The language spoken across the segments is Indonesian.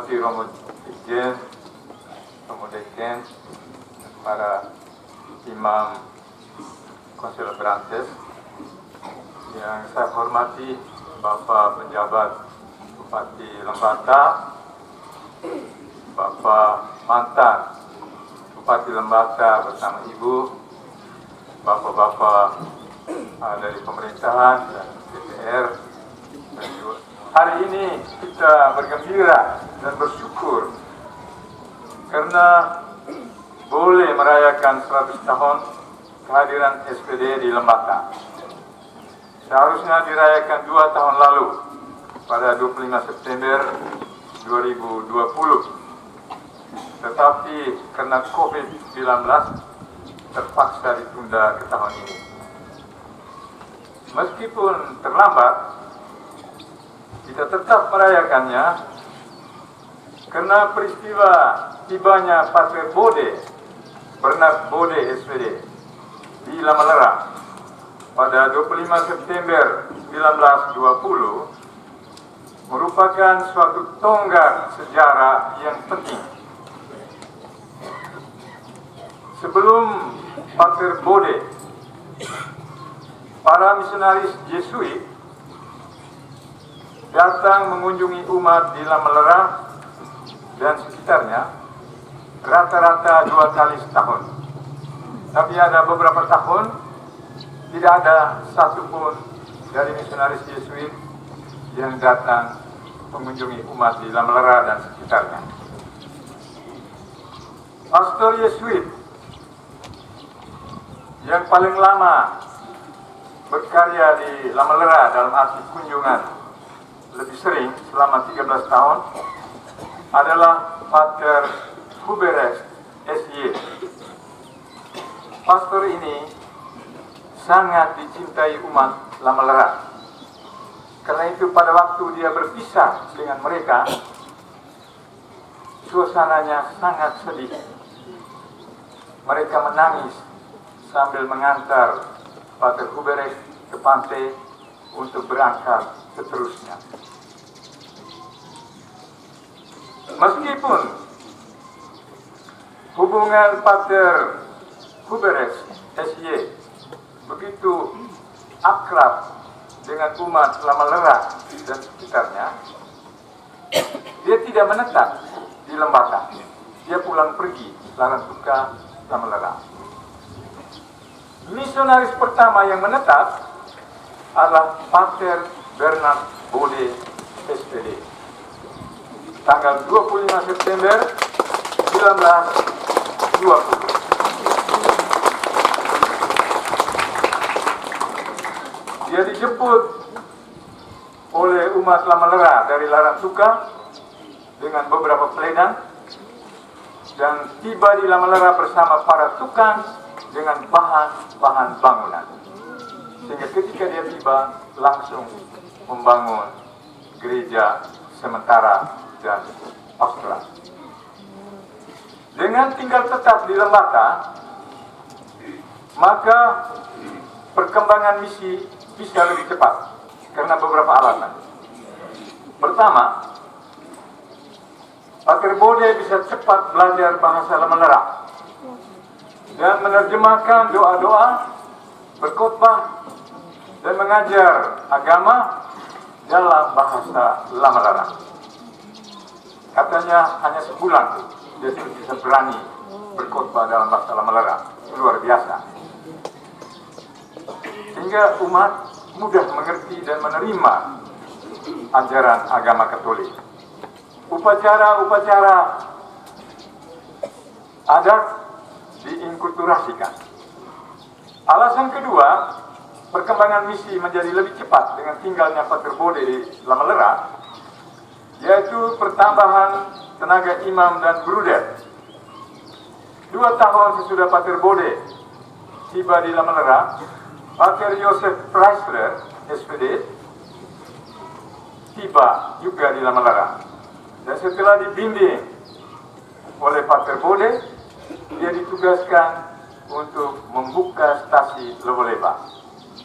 Bupati Romo Ijen, Romo Deken, para imam Konsil Berantes, yang saya hormati Bapak penjabat Bupati Lembata, Bapak mantan Bupati Lembata bersama Ibu, Bapak-bapak dari pemerintahan dan DPR. Hari ini kita bergembira dan bersyukur karena boleh merayakan 100 tahun kehadiran SPD di Lembata. Seharusnya dirayakan 2 tahun lalu pada 25 September 2020. Tetapi karena COVID-19 terpaksa ditunda ke tahun ini. Meskipun terlambat, kita tetap merayakannya karena peristiwa tibanya Pater Bode, Bernard Bode SPD di Lamalera pada 25 September 1920 merupakan suatu tonggak sejarah yang penting. Sebelum Pater Bode, para misionaris Yesuit datang mengunjungi umat di Lamalera dan sekitarnya rata-rata 2 kali setahun. Tapi ada beberapa tahun tidak ada satupun dari misionaris Yesuit yang datang mengunjungi umat di Lamalera dan sekitarnya. Pastor Yesuit yang paling lama berkarya di Lamalera dalam arti kunjungan lebih sering selama 13 tahun adalah Pater Huberes SY. Pastor ini sangat dicintai umat Lamalera. Karena itu pada waktu dia berpisah dengan mereka, suasananya sangat sedih. Mereka menangis sambil mengantar Pater Huberes ke pantai untuk berangkat seterusnya. Meskipun hubungan Pater Huberes SY begitu akrab dengan umat Lamalera dan sekitarnya, dia tidak menetap di Lembata. Dia pulang pergi Larantuka, Lamalera. Misionaris pertama yang menetap adalah Pater Bernard Bode SPD. Tanggal 25 September 1920. Dia dijemput oleh umat Lamalera dari Larantuka dengan beberapa peledan dan tiba di Lamalera bersama para tukang dengan bahan-bahan bangunan. Sehingga ketika dia tiba langsung membangun gereja sementara dan pastoral. Dengan tinggal tetap di Lembata, maka perkembangan misi bisa lebih cepat karena beberapa alasan. Pertama, Pater Bode bisa cepat belajar bahasa Lamalera dan menerjemahkan doa-doa, berkhotbah, dan mengajar agama dalam bahasa Lamalera. Katanya hanya sebulan dia sudah bisa berani berkhotbah dalam bahasa Lamalera. Luar biasa. Sehingga umat mudah mengerti dan menerima ajaran agama Katolik. Upacara-upacara adat diinkulturasikan. Alasan kedua, perkembangan misi menjadi lebih cepat dengan tinggalnya Pater Bode di Lamalera, yaitu pertambahan tenaga imam dan bruder. 2 tahun sesudah Pater Bode tiba di Lamalera, Pater Joseph Preisler, SPD, tiba juga di Lamalera. Dan setelah dibimbing oleh Pater Bode, dia ditugaskan untuk membuka stasi Levoleba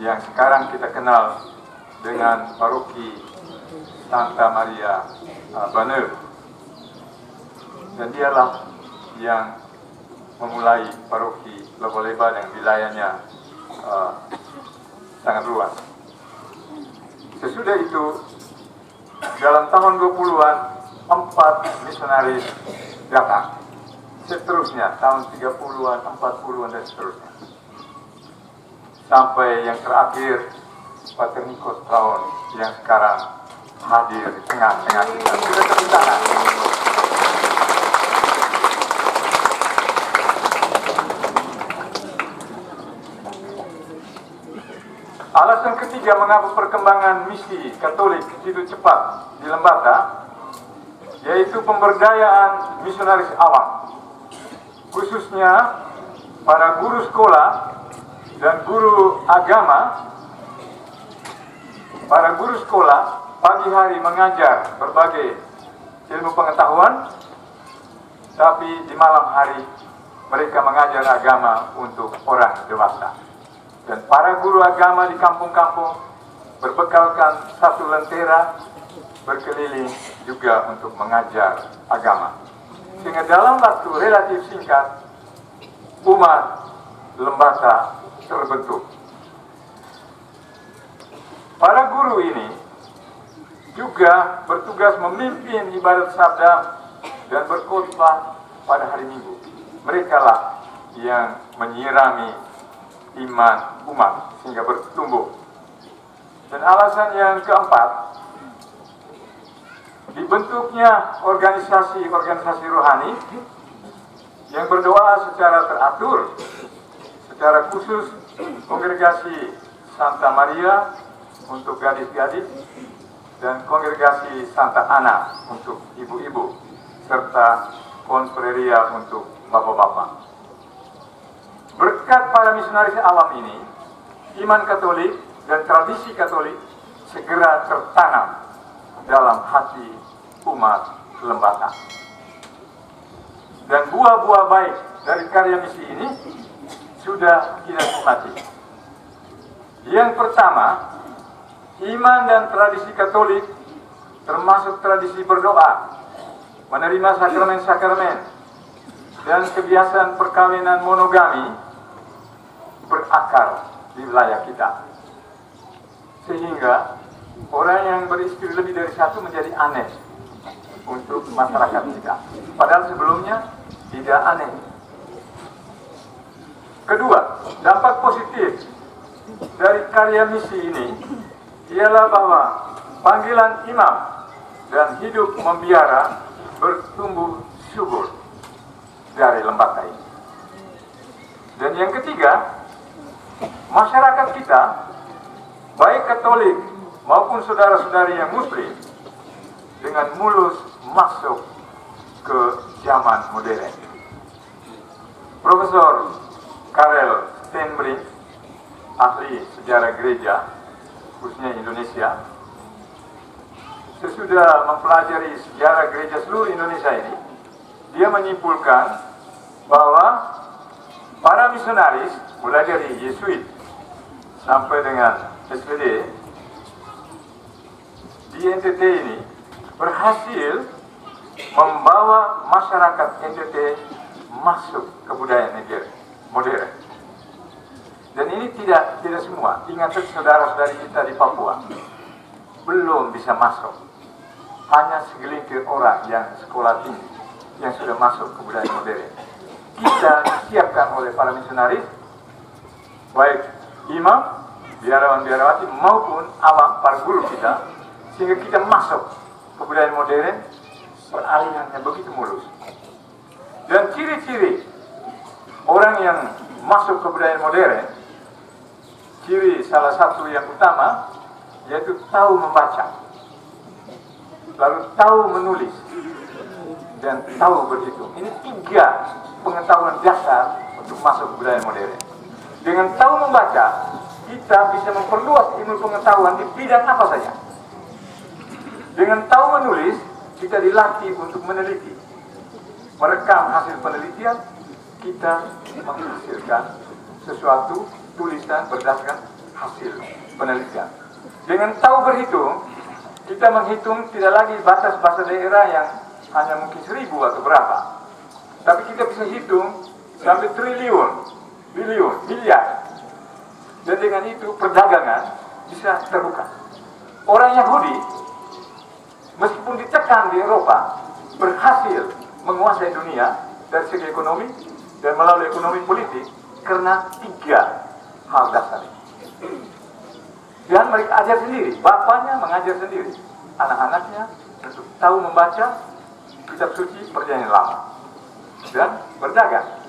yang sekarang kita kenal dengan paroki Santa Maria Baneul. dan dialah yang memulai paroki Loboleba yang wilayahnya sangat luas. Sesudah itu, dalam tahun 20-an, 4 misionaris datang. Seterusnya, tahun 30-an, 40-an, dan seterusnya. Sampai yang terakhir, Pater Nikos Traon yang sekarang hadir di tengah-tengah kita. Sudah tepuk tangan. Alasan ketiga mengapa perkembangan misi Katolik begitu cepat di Lembata, yaitu pemberdayaan misionaris awam, khususnya para guru sekolah dan guru agama. Para guru sekolah pagi hari mengajar berbagai ilmu pengetahuan, tapi di malam hari mereka mengajar agama untuk orang dewasa. Dan para guru agama di kampung-kampung berbekalkan satu lentera berkeliling juga untuk mengajar agama. Sehingga dalam waktu relatif singkat, umat Lembata terbentuk. Para guru ini juga bertugas memimpin ibadat sabda dan berkhotbah pada hari Minggu. Merekalah yang menyirami iman umat sehingga bertumbuh. Dan alasan yang keempat, dibentuknya organisasi-organisasi rohani yang berdoa secara teratur, secara khusus kongregasi Santa Maria untuk gadis-gadis dan kongregasi Santa Ana untuk ibu-ibu serta konfreria untuk bapak-bapak. Berkat para misionaris awam ini, iman Katolik dan tradisi Katolik segera tertanam dalam hati umat Lembata. Dan buah-buah baik dari karya misi ini sudah kita nikmati. Yang pertama, iman dan tradisi Katolik termasuk tradisi berdoa, menerima sakramen-sakramen, dan kebiasaan perkawinan monogami berakar di wilayah kita. Sehingga orang yang beristri lebih dari satu menjadi aneh untuk masyarakat kita. Padahal sebelumnya tidak aneh. Kedua, dampak positif dari karya misi ini ialah bahwa panggilan imam dan hidup membiara bertumbuh subur dari Lembata ini. Dan yang ketiga, masyarakat kita, baik Katolik maupun saudara-saudari yang Muslim, dengan mulus masuk ke zaman modern. Profesor Karel Steenbrink, ahli sejarah gereja, khususnya Indonesia, sesudah mempelajari sejarah gereja seluruh Indonesia ini, dia menyimpulkan bahwa para misionaris, mulai dari Yesuit sampai dengan SPD, di NTT ini berhasil membawa masyarakat NTT masuk ke budaya modern. Dan ini tidak semua. Ingat saudara-saudari kita di Papua belum bisa masuk. Hanya segelintir orang yang sekolah tinggi yang sudah masuk ke budaya modern. Kita disiapkan oleh para misionaris, baik imam, biarawan-biarawati maupun awam, para guru kita, sehingga kita masuk ke budaya modern, peralihannya begitu mulus. Dan ciri-ciri orang yang masuk ke budaya modern, ciri salah satu yang utama yaitu tahu membaca, lalu tahu menulis, dan tahu berhitung. Ini 3 pengetahuan dasar untuk masuk ke budaya modern. Dengan tahu membaca, kita bisa memperluas ilmu pengetahuan di bidang apa saja. Dengan tahu menulis, kita dilatih untuk meneliti, merekam hasil penelitian, kita menghasilkan sesuatu tulisan berdasarkan hasil penelitian. Dengan tahu berhitung, kita menghitung tidak lagi batas bahasa daerah yang hanya mungkin 1.000 atau berapa. Tapi kita bisa hitung sampai triliun, biliun, miliar. Dan dengan itu perdagangan bisa terbuka. Orang Yahudi, meskipun ditekan di Eropa, berhasil menguasai dunia dari segi ekonomi dan melalui ekonomi politik karena 3 hal dasar. Dan mereka ajar sendiri, bapaknya mengajar sendiri, anak-anaknya untuk tahu membaca kitab suci Perjanjian Lama dan berdagang.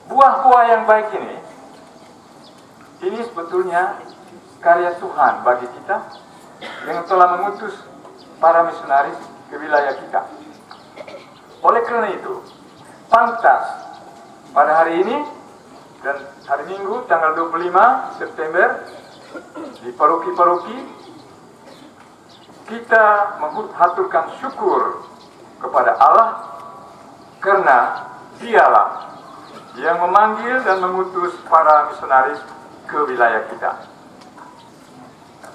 Buah-buah yang baik ini sebetulnya karya Tuhan bagi kita yang telah mengutus para misionaris ke wilayah kita. Oleh karena itu, pantas pada hari ini dan hari Minggu tanggal 25 September di paroki-paroki kita menghaturkan syukur kepada Allah karena Dialah yang memanggil dan mengutus para misionaris ke wilayah kita.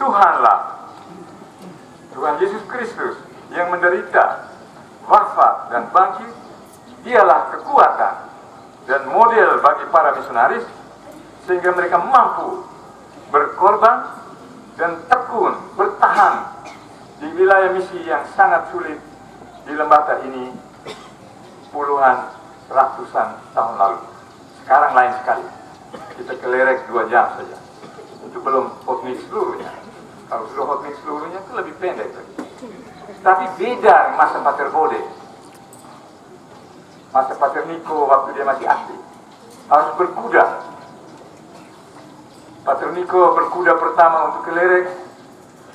Tuhan Yesus Kristus yang menderita, wafat dan bangkit, Dialah kekuatan dan model bagi para misionaris sehingga mereka mampu berkorban dan tekun bertahan di wilayah misi yang sangat sulit di Lembata ini puluhan ratusan tahun lalu. Sekarang lain sekali, kita ke Lerek 2 jam saja, itu belum hotmix seluruhnya. Kalau sudah hotmix seluruhnya itu lebih pendek lagi. Tapi beda masa Pater Bode, masa Pater Niko waktu dia masih aktif, harus berkuda. Pater Niko berkuda pertama untuk ke Lerek,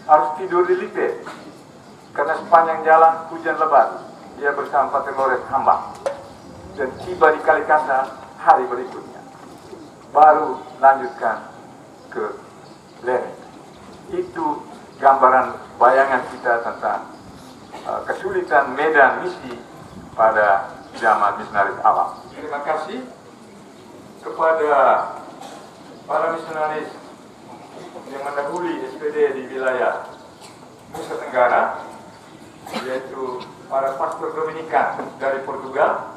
harus tidur di Lite, karena sepanjang jalan hujan lebat. Dia bersama Pater Lores Hambang, dan tiba di Kalikasa hari berikutnya, baru lanjutkan ke Lerek. Itu gambaran bayangan kita tentang kesulitan medan misi pada zaman misionaris awal. Terima kasih kepada para misionaris yang mendahului SPD di wilayah Nusa Tenggara, yaitu para pastor Dominikan dari Portugal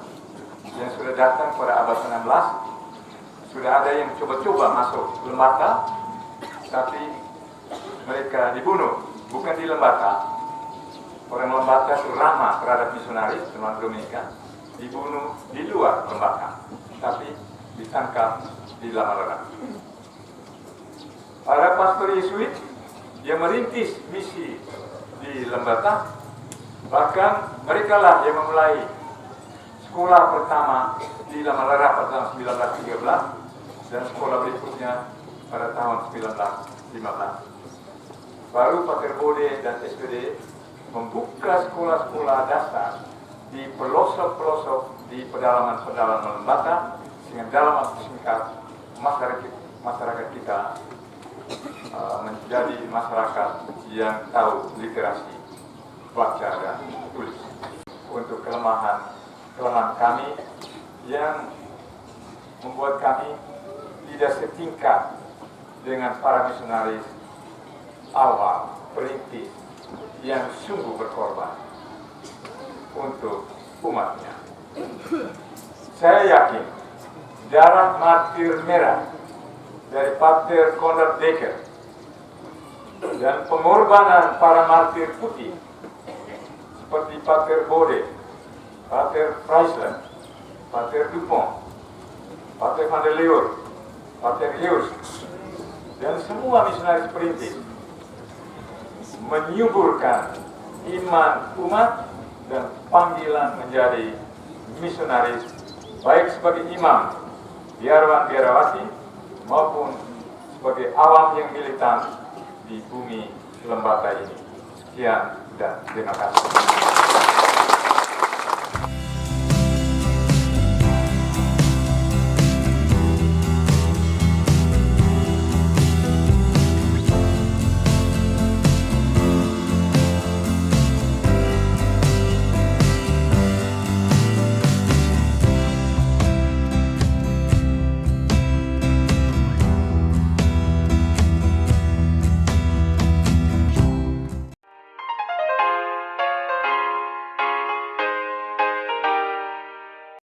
yang sudah datang pada abad 16. Sudah ada yang coba-coba masuk Lembata, tapi mereka dibunuh, bukan di Lembata. Orang Lembata itu ramah terhadap misionaris, teman Dominikan, dibunuh di luar Lembata, tapi ditangkap di Lamalera. Para pastor Yesuit yang merintis misi di Lembata, bahkan mereka lah yang memulai sekolah pertama di Lamalera pada tahun 1913 dan sekolah berikutnya pada tahun 1915. Baru Pater Bode dan SPD membuka sekolah-sekolah dasar di pelosok-pelosok di pedalaman-pedalaman Lembata, sehingga dalam waktu singkat masyarakat kita menjadi masyarakat yang tahu literasi baca dan tulis. Untuk kelemahan kami yang membuat kami tidak setingkat dengan para misionaris awal perintis yang sungguh berkorban untuk umatnya. Saya yakin darah martir merah dari Pater Konrad Dekker dan pengorbanan para martir putih seperti Pater Bode, Pater Friesland, Pater Dupont, Pater Van der Leur, Pater Heus, dan semua misionaris perintis menyuburkan iman umat dan panggilan menjadi misionaris, baik sebagai imam, biarawan-biarawati, maupun sebagai awam yang militan di bumi Lembata ini. Sekian dan terima kasih.